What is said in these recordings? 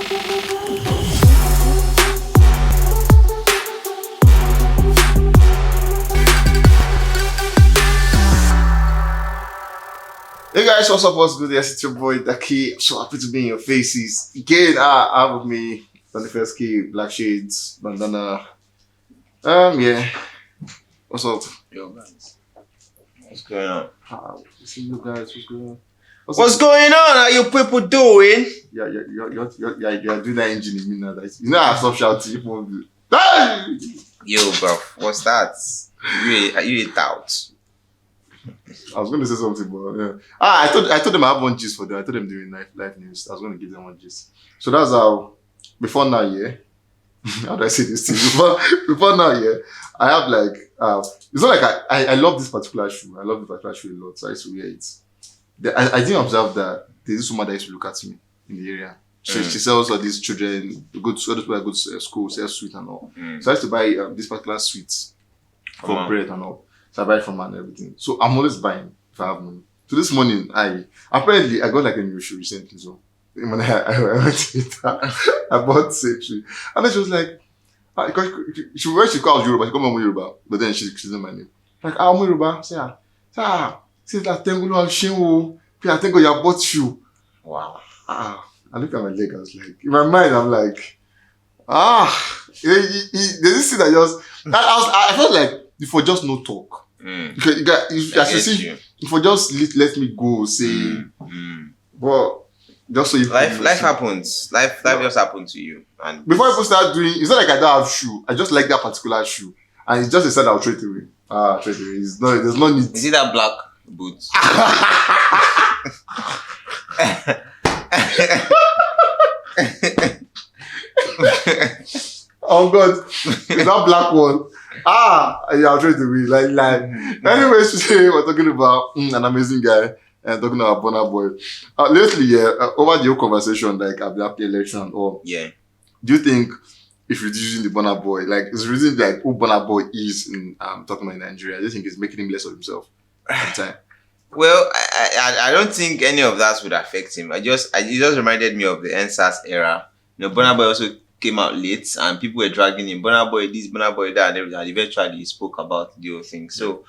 Hey guys, what's up? What's good? Yes, it's your boy Daki. I'm so happy to be in your faces. Again, I have with me Donny First Key, Black Shades, Bandana. Yeah. What's up? Yo, guys. What's going on? See you guys. What's going on? What's going on? How you people doing? You're doing that engine in me now. You know I stop shouting. Hey! Yo, bro. What's that? You ate out. I was going to say something, but yeah. I told them I have one gist for them. I told them during live news. I was going to give them one gist. So that's how, before now, yeah. How do I say this to you? Before now, yeah. I have like, it's not like I love this particular shoe. I love this particular shoe a lot. So I used to wear it. I didn't observe that there's this woman that used to look at me in the area. She sells all these children, all those people that go to school, sell sweet and all. So I used to buy this particular sweets for bread and all. So I buy it from her and everything. So I'm always buying if I have money. So this morning, I got like a new shoe recently. So when I went to meet her, I bought the same shoe. And then she was like, because when she calls Yoruba, she called me Yoruba, but then she didn't my name. Like, I'm Yoruba. Say, since that tengo of shoe, I think I bought shoe. Wow. I look at my leg, I was like, in my mind, I'm like, there's this thing that just, I felt like, if for just no talk. Because if for just let me go, say, but just so you life happens. Life just happened to you. And before people start doing, it's not like I don't have shoe. I just like that particular shoe, and it's just a said I'll trade away. Trade away. It's not. There's no need. Is it that black boots? Oh God, it's that black one. Yeah, I'll trade away. Like. Anyways, today we're talking about an amazing guy and talking about BURNA Boy. Lately, over the whole conversation, like at the happy election, or yeah, do you think if reducing the BURNA Boy, like it's reducing like who BURNA Boy is in talking about in Nigeria, do you think it's making him less of himself at the time? Well, I don't think any of that would affect him. It just reminded me of the NSAS era. You know, BURNA Boy also came out late and people were dragging him, BURNA Boy this, BURNA Boy that, and everything. And eventually he spoke about the whole thing. So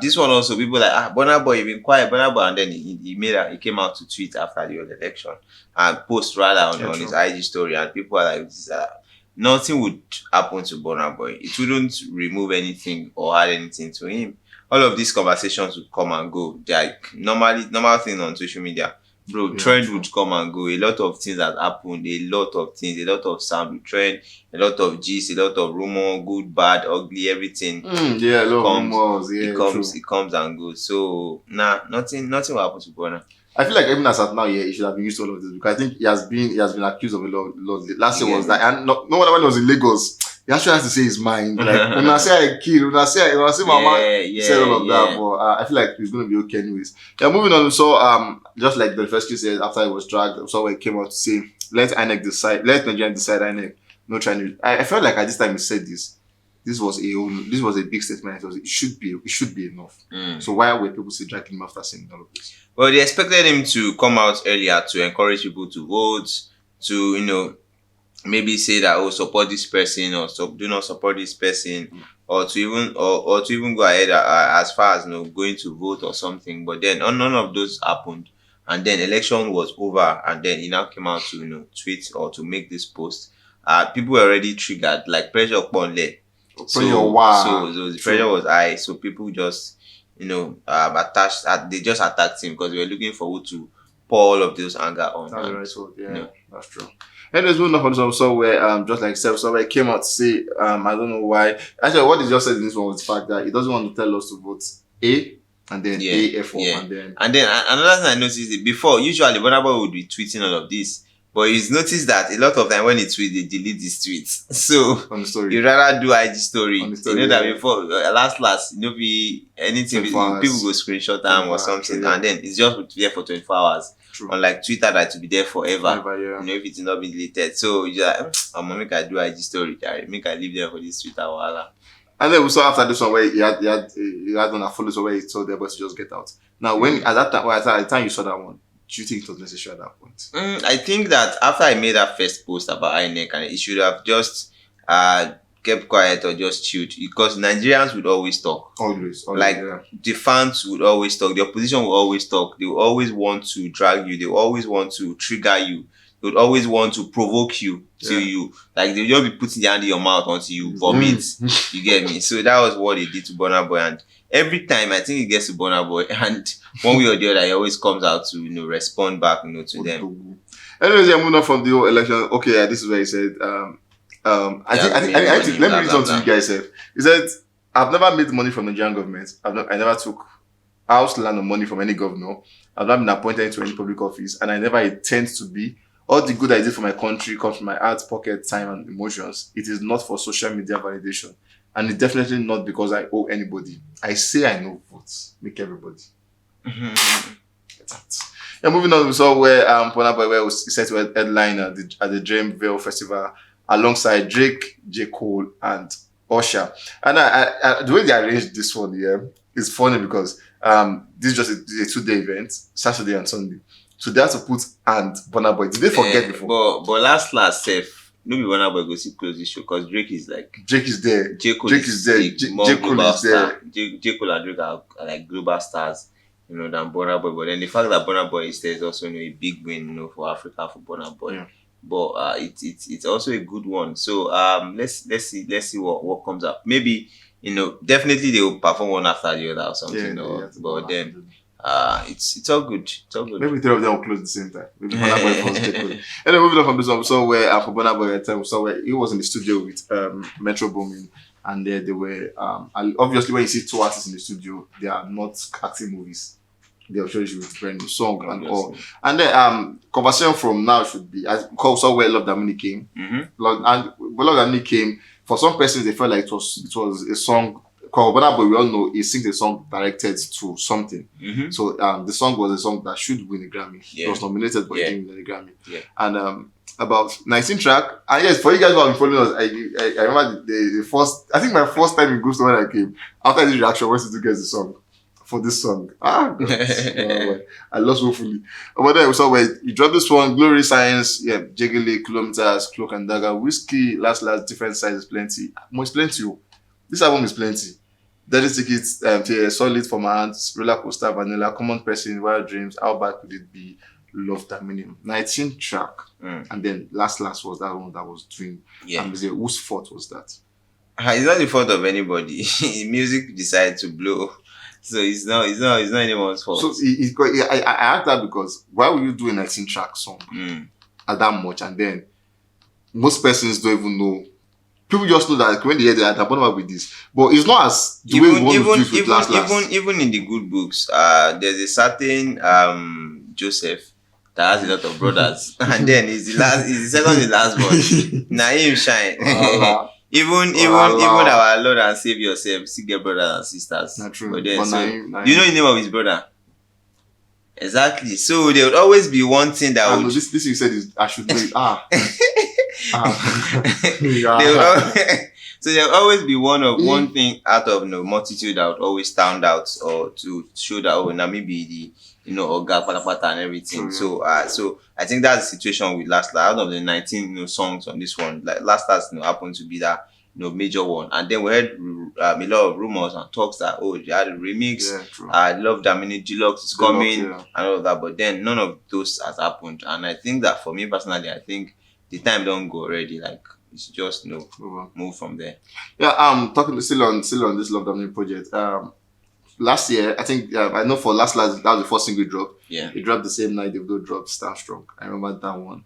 this one also, people like, BURNA Boy, you've been quiet, BURNA Boy, and then he came out to tweet after the election and post rather on his IG story, and people are like, nothing would happen to BURNA Boy. It wouldn't remove anything or add anything to him. All of these conversations would come and go. They're like normal thing on social media. Bro, trend would come and go. A lot of things that happened, a lot of sound would trend, a lot of gist, a lot of rumor, good, bad, ugly, everything. A lot of rumors. Yeah, it comes and goes. So nothing will happen to BURNA. I feel like even as at now, he should have been used to all of this because I think he has been accused of a lot. Last year was that, and no wonder when he was in Lagos, he actually has to say his mind. Like when I say I kill, when I say mama said all of that. But I feel like he's gonna be okay anyways. Yeah, moving on. So just like the first case said after he was dragged, so he came out to say let INEC decide, let Nigeria decide INEC. No Chinese. I felt like at this time he said this. This was a big statement. It should be enough. So why were people still dragging him after saying all of this? Well, they expected him to come out earlier to encourage people to vote, to maybe say that support this person or do not support this person, or to even go ahead as far as going to vote or something. But then none of those happened, and then election was over, and then he now came out to tweet or to make this post. People were already triggered, like pressure upon leg. So the pressure was high. So people just they just attacked him because they were looking for who to pour all of those anger on. That's the right word. Yeah, that's true. And there's one of somewhere, just like somewhere came out to say, I don't know why. Actually, what he just said in this one was the fact that he doesn't want to tell us to vote A and then and then another thing I noticed is before, usually BURNA Boy would be tweeting all of this, but he's noticed that a lot of time when he tweets, they delete his tweets. So on the story, you rather do IG story. That before last be anything, people go screenshot them or something, and then it's just there for 24 hours. True. Unlike Twitter that to be there forever. If it's not been deleted. So you just like, I'm gonna make I do IG story, make I leave there for this Twitter wala. And then we saw after this one where he had one that follows where he told everybody to just get out. Now at the time you saw that one, do you think it was necessary at that point? I think that after I made that first post about INEC, and it should have just kept quiet or just chilled, because Nigerians would always talk. Always Like, yeah. the fans would always talk, the opposition would always talk, they would always want to drag you, they would always want to trigger you, they would always want to provoke you till you, like, they'll just be putting their hand in your mouth until you vomit. You get me? So that was what they did to Burna Boy, and every time I think it gets to Burna Boy, and one way or the other, he always comes out to respond back to them. Anyways, yeah, moving on from the whole election. Okay, yeah, this is where he said, I think let me read on to you guys. He said, I've never made money from the Nigerian government. I never took house, land, or money from any governor. I've not been appointed into any public office, and I never intend to be. All the good I did for my country comes from my heart, pocket, time, and emotions. It is not for social media validation, and it's definitely not because I owe anybody. I say I know votes. Make everybody. Get that. Yeah, moving on, we saw where Burna Boy was set to headline at the Dreamville Festival alongside Drake, J. Cole, and Usher. And I the way they arranged this one here is funny because this is just a 2-day event, Saturday and Sunday. So they had to put and Burna Boy. Did they forget before? But last safe, maybe Burna Boy go see close this show because Drake is there. J. Cole is there. J. Cole is there. J. Cole and Drake are like global stars, than Burna Boy. But then the fact that Burna Boy is there is also a big win, for Africa for Burna Boy. Yeah. But it's also a good one. So let's see what comes up. Maybe definitely they will perform one after the other or something. But then it's all good. It's all good. Maybe 3 of them will close at the same time. Maybe Burna Boy first. And then moving on from this one, we saw where for Burna Boy at the time, we saw where he was in the studio with Metro Boomin, and there they were obviously when you see 2 artists in the studio, they are not acting movies. They'll show you with brand new song and all. And then conversation from now should be as saw where Love That Money came. And Love That Money came, for some persons they felt like it was a song called Burna Boy. We all know he sings a song directed to something. So the song was a song that should win a Grammy. It was nominated but it didn't win a Grammy. And about 19 track. And yes, for you guys who have been following us, I remember the first, I think my first time in Ghost when I came, after this reaction, I wanted to get the song. For this song. God. I lost woefully. But then we saw where you dropped this one, Glory Science, Jiggly, Kilometers, Cloak and Dagger, Whiskey, Last, different sizes, plenty. It's plenty. This album is plenty. Dirty Tickets, Solid for My Hands, Roller Coaster, Vanilla, Common Person, Wild Dreams, How Bad Could It Be, Love That Minimum. 19 track. And then last was that one that was doing. And whose fault was that? It's not the fault of anybody. Music decided to blow. So it's not anyone's fault. So I asked that because why would you do a 19 track song at that much, and then most persons don't even know. People just know that when they hear that, I'm not with this. But it's not as the way we want to do it with last. Even in the good books, there's a certain Joseph that has a lot of brothers, and then he's the second to last one. Naim shine. Even our Lord and Savior still get brothers and sisters. Not true. But then, do you know the name of his brother? Exactly. So there would always be one thing that would. This you said is I should do it. So there will always be one thing out of multitude that would always stand out, or to show that now maybe the Oga Patapata and everything. So I think that's the situation with Last. Out of the 19 songs on this one, like Last happened to be that major one. And then we heard a lot of rumors and talks that they had a remix. I Love That Mini Deluxe is coming and all of that, but then none of those has happened. And I think that for me personally, I think the time don't go already. Like it's just move from there. Talking still on this Love That Mini project. Last year, I think I know for last that was the first single drop. It dropped the same night Davido dropped Stand Strong. I remember that one.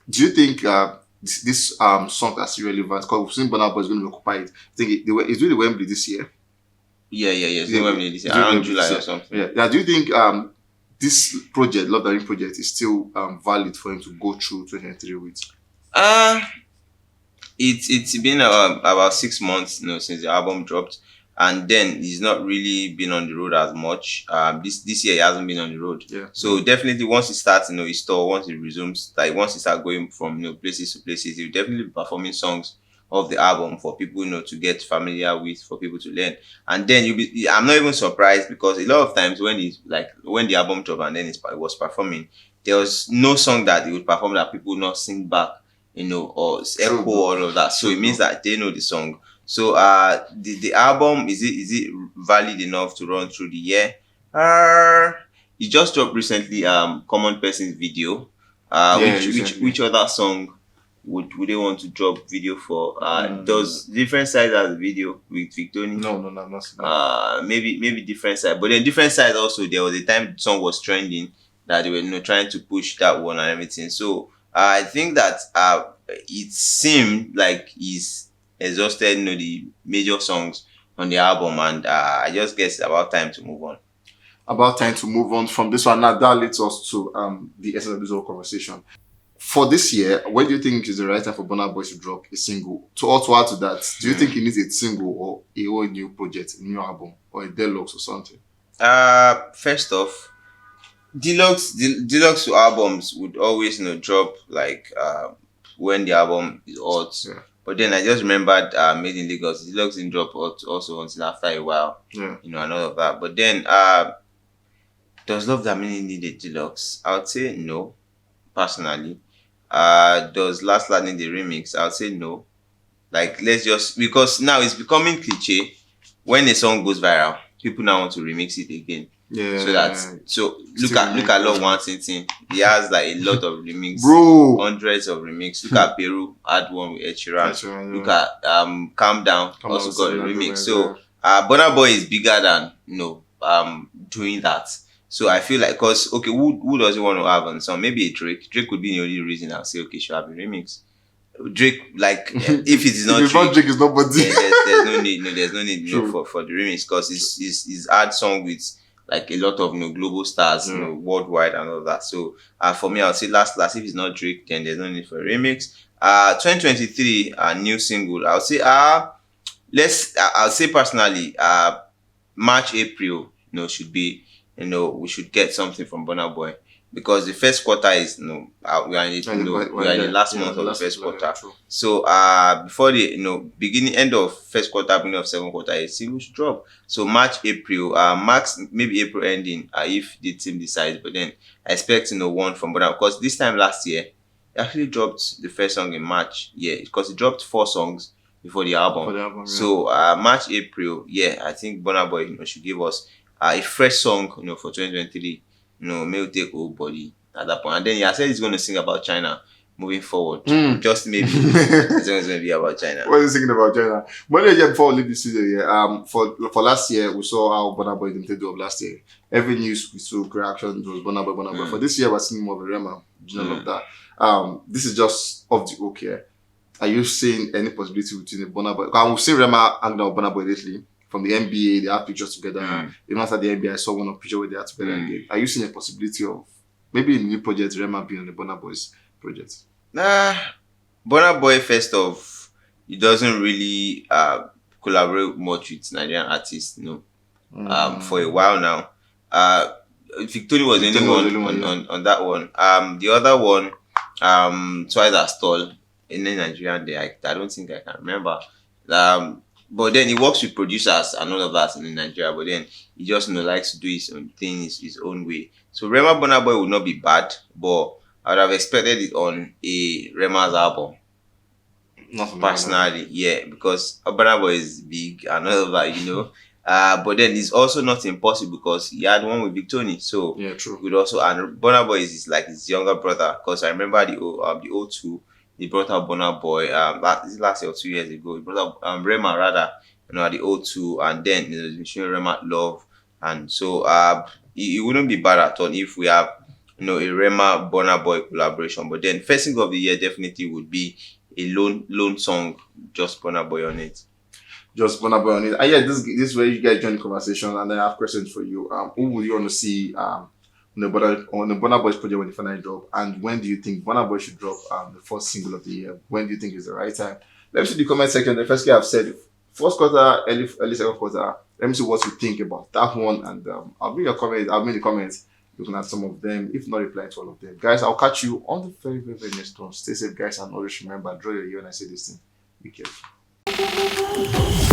Do you think this song that's relevant? Because we've seen Burna Boy is going to occupy it. I think it's really Wembley this year. It's Wembley this year, around July or something. Do you think this project, Love That Mini project, is still valid for him to go through 2023 with? It's been about 6 months since the album dropped. And then he's not really been on the road as much. This year he hasn't been on the road. So definitely once he starts, his tour, once he resumes, like once he starts going from places to places, he'll definitely be performing songs of the album for people, to get familiar with, for people to learn. And then I'm not even surprised, because a lot of times when the album dropped and then it was performing, there was no song that they would perform that people would not sing back, or echo all of that. So it means that they know the song. So the album, is it valid enough to run through the year? It just dropped recently, Common Person's video. Which other song would they want to drop video for? Does Different Sides have the video with Victoni? No, I'm not. Maybe Different Side, but then Different Side also, there was a time the song was trending that they were trying to push that one and everything. So I think that it seemed like he's exhausted, the major songs on the album, and I just guess it's about time to move on. About time to move on from this one. Now that leads us to the essence of this whole conversation. For this year, when do you think is the right time for Burna Boy to drop a single? To add to that, do you think he needs a single or a whole new project, a new album, or a deluxe or something? First off, deluxe albums would always drop like when the album is out. Yeah. But then I just remembered Made in Lagos. Deluxe didn't drop also until after a while. Yeah. And all of that. But then does Love That Many need a deluxe? I would say no, personally. Does Last need the remix? I would say no. Like, because now it's becoming cliche. When a song goes viral, people now want to remix it again. Yeah. So look at Love One Thing. He has like a lot of remix, bro. Hundreds of remix. Look at Peru, had one with Ed Sheeran. Look at Calm Down, also got a remix. So Burna Boy is bigger than doing that. So I feel like, because who does he want to have on song? Maybe a Drake. Drake would be the only reason I'll say should have a remix. Drake, like, if it is not Drake, is nobody. There's no need. There's no need for the remix, because it's hard song with like a lot of global stars, worldwide and all that. So for me, I'll say last if it's not Drake, then there's no need for a remix. 2023 new single. I'll say I'll say personally, March, April, should be, we should get something from Burna Boy, because the first quarter is we are in the last month of the first quarter. So before the end of first quarter, beginning of second quarter, a single should drop. So March, April, max maybe April ending, if the team decides. But then I expect one from Burna, because this time last year he actually dropped the first song in March. Yeah, because he dropped 4 songs before the album. So March, April, I think Burna Boy should give us a fresh song for 2023. May take old body at that point. And then he said he's going to sing about China moving forward. Just maybe it's going to be about China. What is he singing about China? One year before we leave the studio, for last year, we saw how Burna Boy did of last year. Every news we saw reaction was Burna Boy. For this year, we're seeing more of a Rema. Of that. This is just off the hook here. Are you seeing any possibility between the Burna Boy? We've seen Rema hanging out with Burna Boy lately. From the NBA, they have pictures together. Even after the NBA, I saw one of picture where they are together again. Are you seeing a possibility of maybe a new project, Rema being on the Burna Boy's project? Burna Boy, first off, he doesn't really collaborate much with Nigerian artists, for a while now. Victoni was the only one on that one. The other one, Twice As Tall, in Nigerian day, I don't think I can remember. But then he works with producers and all of that in Nigeria. But then he just likes to do his own thing, his own way. So Rema Burna Boy would not be bad, but I would have expected it on a Rema's album. Not personally, because Burna Boy is big and all of that, but then it's also not impossible, because he had one with Victoni. So true. Would also, and Burna Boy is like his younger brother, because I remember the O2. He brought out Burna Boy last year or 2 years ago. He brought out Rema rather, at the O2, and then he was showing Rema love, and so it wouldn't be bad at all if we have a Rema Burna Boy collaboration. But then first single of the year definitely would be a lone song, just Burna Boy on it. Just Burna Boy on it. This is where you guys join the conversation, and then I have questions for you. Who would you want to see on the Burna Boy's project when the final drop, and when do you think Burna Boy should drop the first single of the year? When do you think is the right time? Let me see the comment section. The first thing I've said, first quarter, early second quarter. Let me see what you think about that one, and I'll bring your comments. I'll bring the comments looking at some of them, if not replying to all of them. Guys, I'll catch you on the very, very, very next one. Stay safe, guys, and always remember, draw your ear when I say this thing. Be careful.